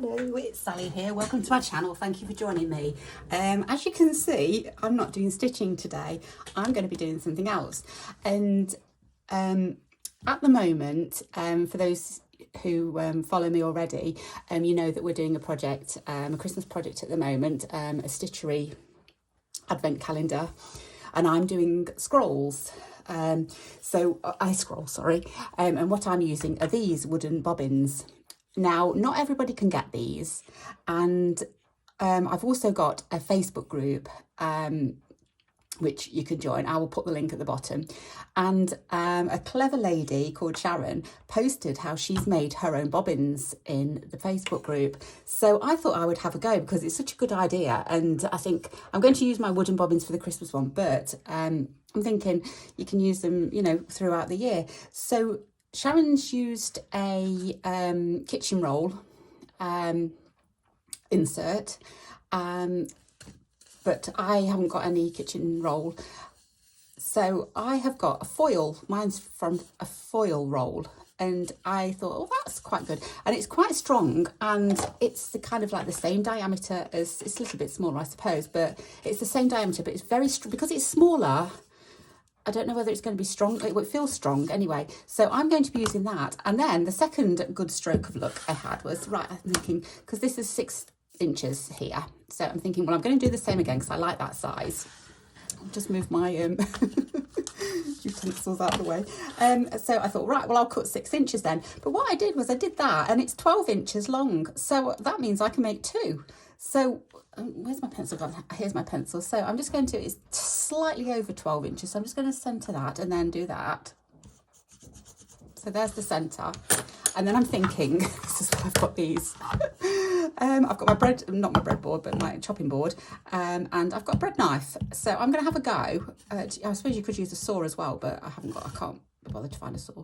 Hello, it's Sally here. Welcome to my channel. Thank you for joining me. As you can see, I'm not doing stitching today. I'm going to be doing something else. And at the moment, for those who follow me already, you know that we're doing a project, a Christmas project at the moment, a stitchery advent calendar, and I'm doing scrolls. So I scroll, sorry. And what I'm using are these wooden bobbins. Now, not everybody can get these, and I've also got a Facebook group which you can join. I will put the link at the bottom. And a clever lady called Sharon posted how she's made her own bobbins in the Facebook group. So I thought I would have a go because it's such a good idea. And I think I'm going to use my wooden bobbins for the Christmas one, but I'm thinking you can use them, you know, throughout the year. So Sharon's used a kitchen roll insert, but I haven't got any kitchen roll. So I have got a foil, mine's from a foil roll, and I thought, oh, that's quite good. And it's quite strong, and it's the kind of like the same diameter as, it's a little bit smaller, I suppose, but it's the same diameter, but it's very strong, because it's smaller. I don't know whether it's going to be strong. It feels strong anyway. So I'm going to be using that. And then the second good stroke of luck I had was, right, I'm thinking, because this is 6 inches here. So I'm thinking, well, I'm going to do the same again because I like that size. I'll just move my utensils out of the way. So I thought, right, well, I'll cut 6 inches then. But what I did was I did that, and it's 12 inches long. So that means I can make 2. So where's my pencil gone? Here's my pencil. So I'm just going to, it's slightly over 12 inches. So I'm just going to centre that and then do that. So there's the centre. And then I'm thinking, this is why I've got these. I've got my bread, not my breadboard, but my chopping board. And I've got a bread knife. So I'm going to have a go. I suppose you could use a saw as well, but I can't be bothered to find a saw.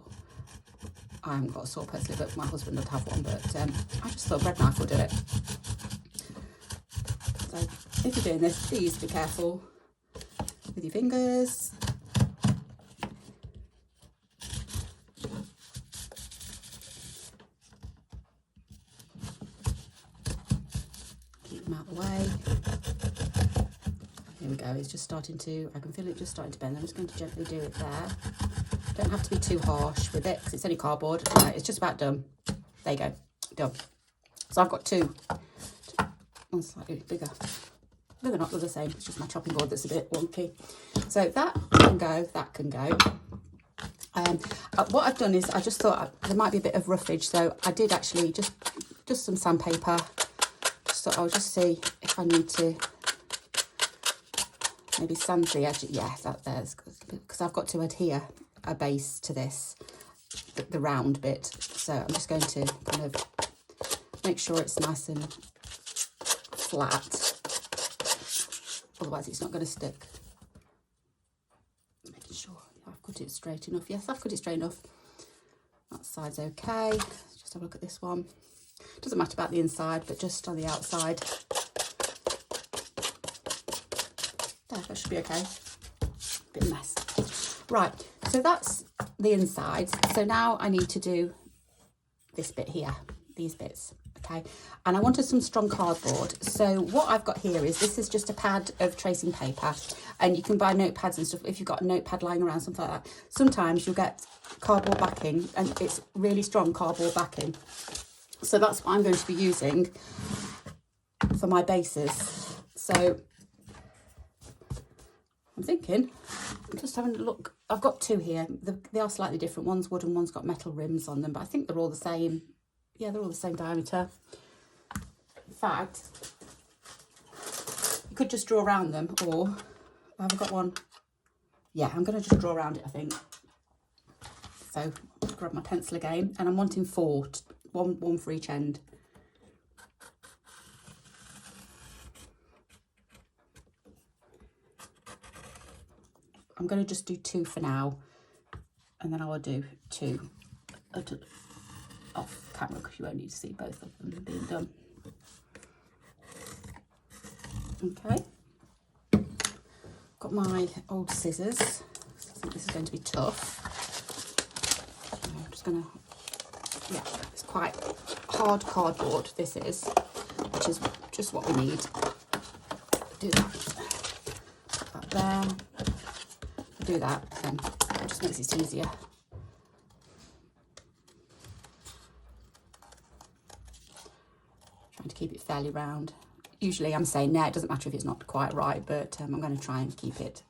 I haven't got a saw personally, but my husband would have one. But I just thought a bread knife will do it. So if you're doing this, please be careful with your fingers. Keep them out of the way. Here we go, it's just starting to, I can feel it just starting to bend. I'm just going to gently do it there. Don't have to be too harsh with it because it's only cardboard. Right, it's just about done. There you go, done. So I've got 2. One's slightly bigger. They're not the same, it's just my chopping board that's a bit wonky. So that can go, that can go. What I've done is I just thought there might be a bit of roughage, so I did actually just some sandpaper. Just thought I'll just see if I need to maybe sand the edge. Yeah, there's, because I've got to adhere a base to this, the round bit. So I'm just going to kind of make sure it's nice and flat. Otherwise it's not going to stick. Making sure I've cut it straight enough. Yes, I've cut it straight enough. That side's okay. Let's just have a look at this one. Doesn't matter about the inside, but just on the outside. There, that should be okay. Bit of a mess. Right, so that's the inside. So now I need to do this bit here, these bits. Okay, and I wanted some strong cardboard. So what I've got here is, this is just a pad of tracing paper, and you can buy notepads and stuff if you've got a notepad lying around, something like that. Sometimes you'll get cardboard backing, and it's really strong cardboard backing. So that's what I'm going to be using for my bases. So I'm thinking, I'm just having a look. I've got 2 here. They are slightly different. One's wood and one's got metal rims on them, but I think they're all the same. Yeah, they're all the same diameter. In fact, you could just draw around them, or have I got one? Yeah, I'm going to just draw around it, I think. So grab my pencil again, and I'm wanting 4, one for each end. I'm going to just do 2 for now, and then I will do 2 off camera because you won't need to see both of them being done. Okay, got my old scissors. I think this is going to be tough. I'm just gonna, yeah, it's quite hard cardboard this is, which is just what we need. Do that. Put that there. Do that, then it just makes it easier. Trying to keep it fairly round. Usually I'm saying no, it doesn't matter if it's not quite right, but I'm going to try and keep it.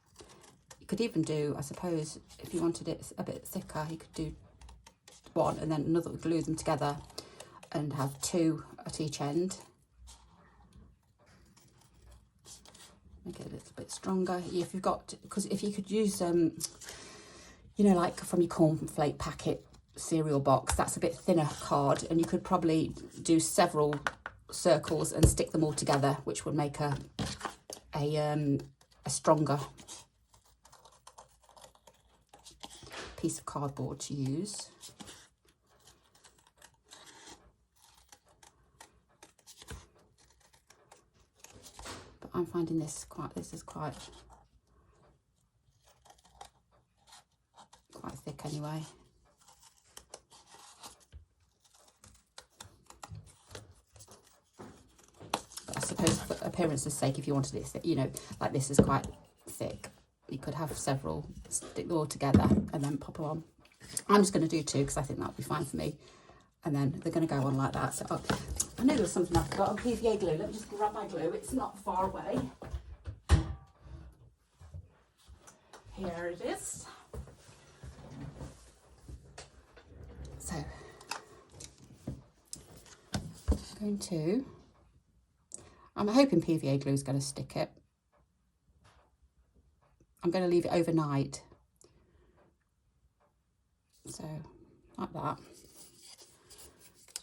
You could even do, I suppose, if you wanted it a bit thicker, you could do one and then another, glue them together and have two at each end. Make it a little bit stronger. If you've got, because if you could use, you know, like from your cornflake packet cereal box, that's a bit thinner card, and you could probably do several circles and stick them all together, which would make a stronger piece of cardboard to use. But I'm finding this is quite thick anyway. But I suppose for appearance's sake, if you wanted it, you know, like this is quite thick, you could have several, stick them all together and then pop them on. I'm just going to do two because I think that'll be fine for me. And then they're going to go on like that. So I know there was something I forgot on PVA glue. Let me just grab my glue. It's not far away. Here it is. So I'm hoping PVA glue is going to stick it. I'm going to leave it overnight. So like that.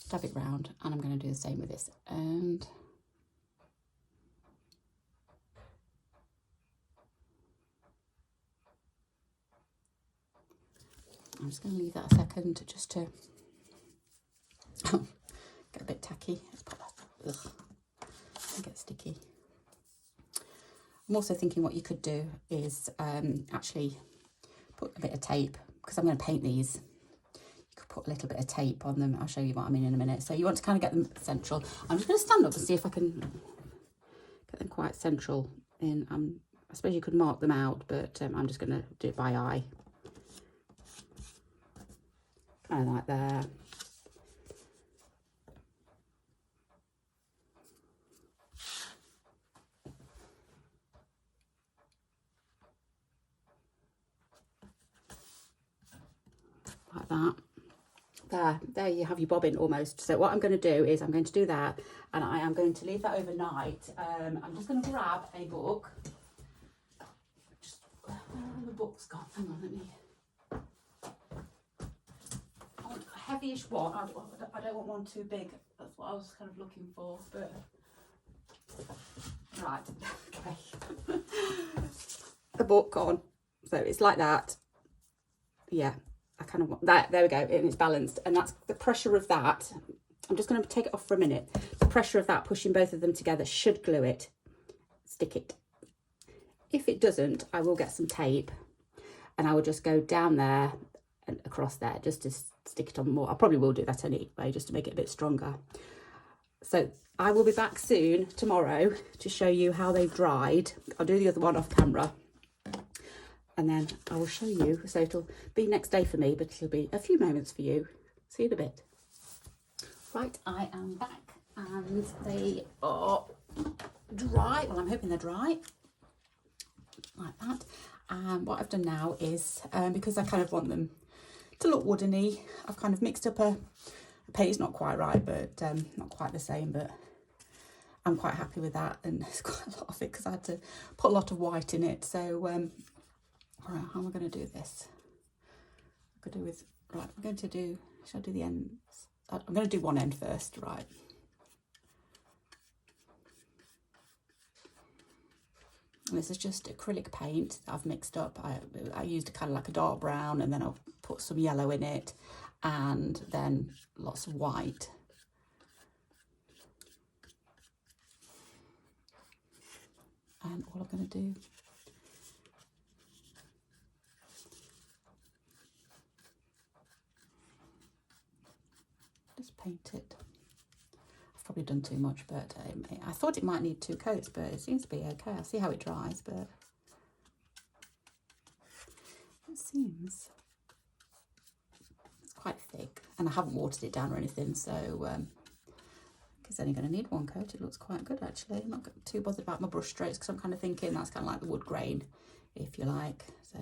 Dab it round, and I'm going to do the same with this. And I'm just going to leave that a second just to get a bit tacky. Let's pop that. Ugh. And get sticky. I'm also thinking what you could do is actually put a bit of tape, because I'm going to paint these. You could put a little bit of tape on them. I'll show you what I mean in a minute. So you want to kind of get them central. I'm just going to stand up and see if I can get them quite central in. I suppose you could mark them out, but I'm just going to do it by eye. Kind of like there. Like that. There you have your bobbin almost. So what I'm going to do is I'm going to do that, and I am going to leave that overnight. I'm just going to grab a book. Where are the books gone? Hang on, let me. I want a heavyish one. I don't want one too big. That's what I was kind of looking for. But right, okay. The book on. So it's like that. Yeah. I kind of want that. There we go, and it's balanced, and that's the pressure of that. I'm just going to take it off for a minute. The pressure of that pushing both of them together should glue it, stick it. If it doesn't, I will get some tape, and I will just go down there and across there just to stick it on more. I probably will do that anyway, just to make it a bit stronger. So I will be back soon tomorrow to show you how they've dried. I'll do the other one off camera. And then I will show you. So it'll be next day for me, but it'll be a few moments for you. See you in a bit. Right, I am back, and they are dry. Well, I'm hoping they're dry. Like that. And what I've done now is, because I kind of want them to look woodeny, I've kind of mixed up a paint. It's not quite right, but not quite the same, but I'm quite happy with that. And there's quite a lot of it because I had to put a lot of white in it. So all right, how am I going to do this? I'm going to do, shall I do the ends? I'm going to do one end first, right. And this is just acrylic paint that I've mixed up. I used a kind of like a dark brown, and then I'll put some yellow in it, and then lots of white. And all I'm going to do, just paint it probably done too much, but I thought it might need 2 coats, but it seems to be okay. I'll see how it dries, but it seems it's quite thick, and I haven't watered it down or anything, so it's only going to need 1 coat. It looks quite good actually. I'm not too bothered about my brush strokes because I'm kind of thinking that's kind of like the wood grain, if you like. So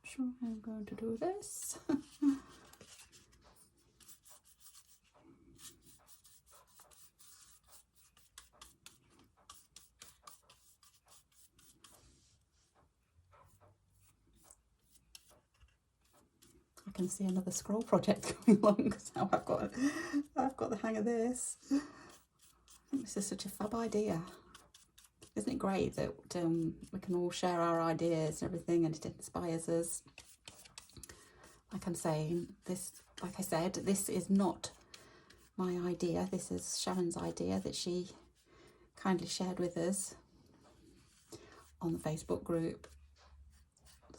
sure, I'm going to do this. I can see another scroll project coming along because now I've got the hang of this. I think this is such a fab idea. Isn't it great that we can all share our ideas and everything, and it inspires us? Like I'm saying, like I said, this is not my idea. This is Sharon's idea that she kindly shared with us on the Facebook group.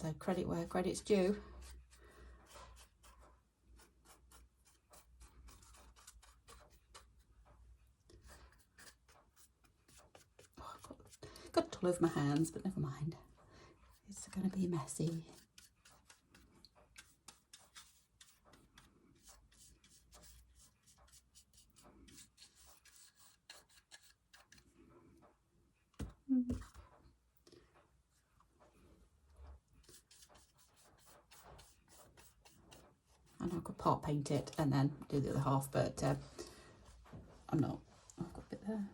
So credit where credit's due. Got it all over my hands, but never mind. It's going to be messy. And I could part paint it and then do the other half, but I'm not. I've got a bit there.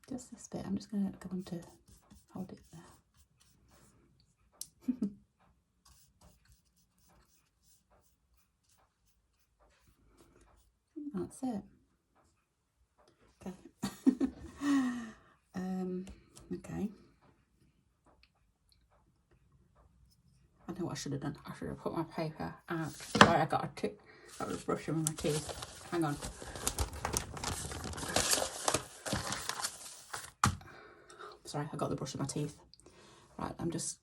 Just this bit. I'm just going to go on to hold it there. That's it. Okay. Okay. I know what I should have done. I should have put my paper out. Sorry, I got a brush in my teeth. Hang on. Sorry, I got the brush in my teeth. Right, I'm just,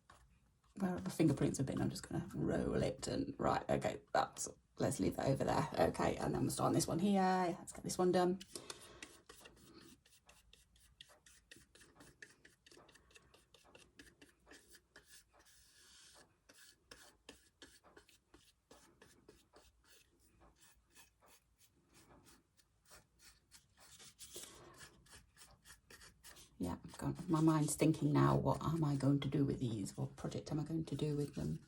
where my fingerprints have been, I'm just going to roll it and, right, okay, let's leave that over there. Okay, and then we'll start on this one here. Let's get this one done. Yeah, my mind's thinking now, what am I going to do with these? What project am I going to do with them?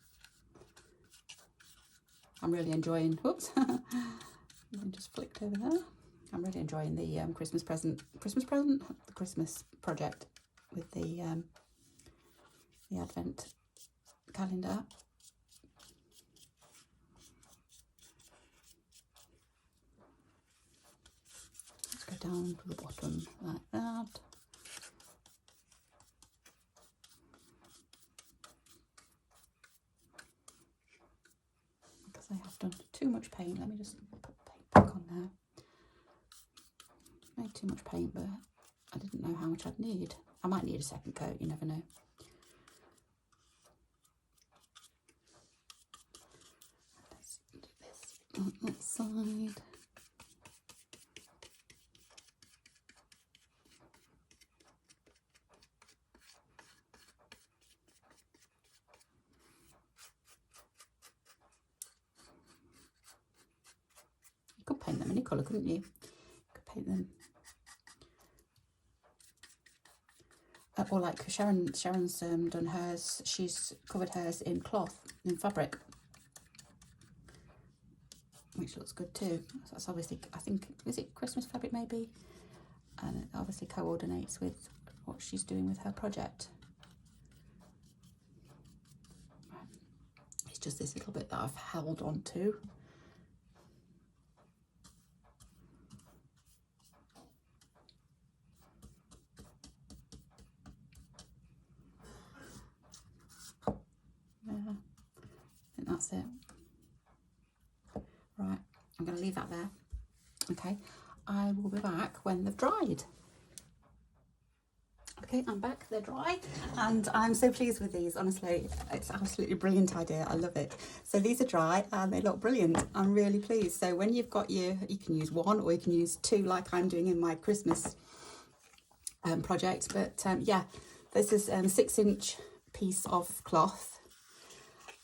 I'm really enjoying, whoops, just flicked over there. I'm really enjoying the Christmas project with the Advent calendar. Let's go down to the bottom like that. Because I have done too much paint. Let me just put paint back on there. Made too much paint, but I didn't know how much I'd need. I might need a second coat, you never know. Let's do this on that side. You could paint them any colour, couldn't you? You could paint them. Or like Sharon's done hers, she's covered hers in cloth, in fabric, which looks good too. So that's obviously, I think, is it Christmas fabric maybe? And it obviously coordinates with what she's doing with her project. It's just this little bit that I've held on to. Yeah. That's it. Right, I'm going to leave that there. Okay, I will be back when they've dried. Okay, I'm back, they're dry, and I'm so pleased with these, honestly. It's an absolutely brilliant idea, I love it. So these are dry and they look brilliant. I'm really pleased. So when you've got you can use one or you can use two, like I'm doing in my Christmas project. But yeah, this is a 6-inch piece of cloth,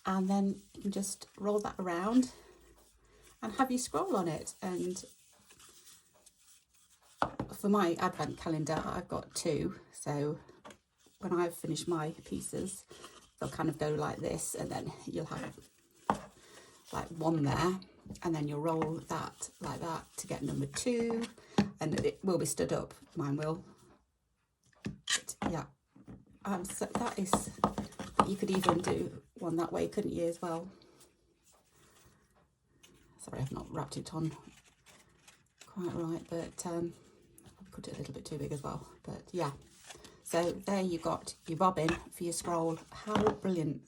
and then you can just roll that around and have your scroll on it. And for my advent calendar, I've got 2, so when I've finished my pieces, they'll kind of go like this, and then you'll have like 1 there, and then you'll roll that like that to get number 2, and it will be stood up. Mine will. But yeah, so that is, you could even do one that way, couldn't you, as well? Sorry, I've not wrapped it on quite right, but put it a little bit too big as well. But yeah, so there you got your bobbin for your scroll. How brilliant.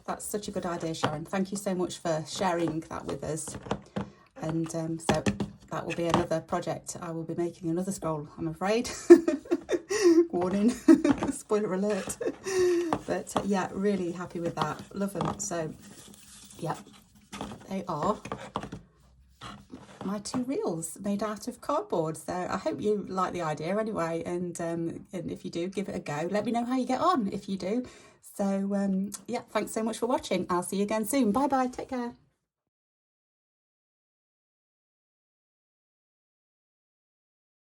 That's such a good idea, Sharon. Thank you so much for sharing that with us. And so that will be another project. I will be making another scroll, I'm afraid. Warning, spoiler alert. But yeah, really happy with that. Love them. So yeah, they are my 2 reels made out of cardboard. So I hope you like the idea anyway, and if you do, give it a go. Let me know how you get on if you do. So yeah, thanks so much for watching. I'll see you again soon. Bye bye, take care.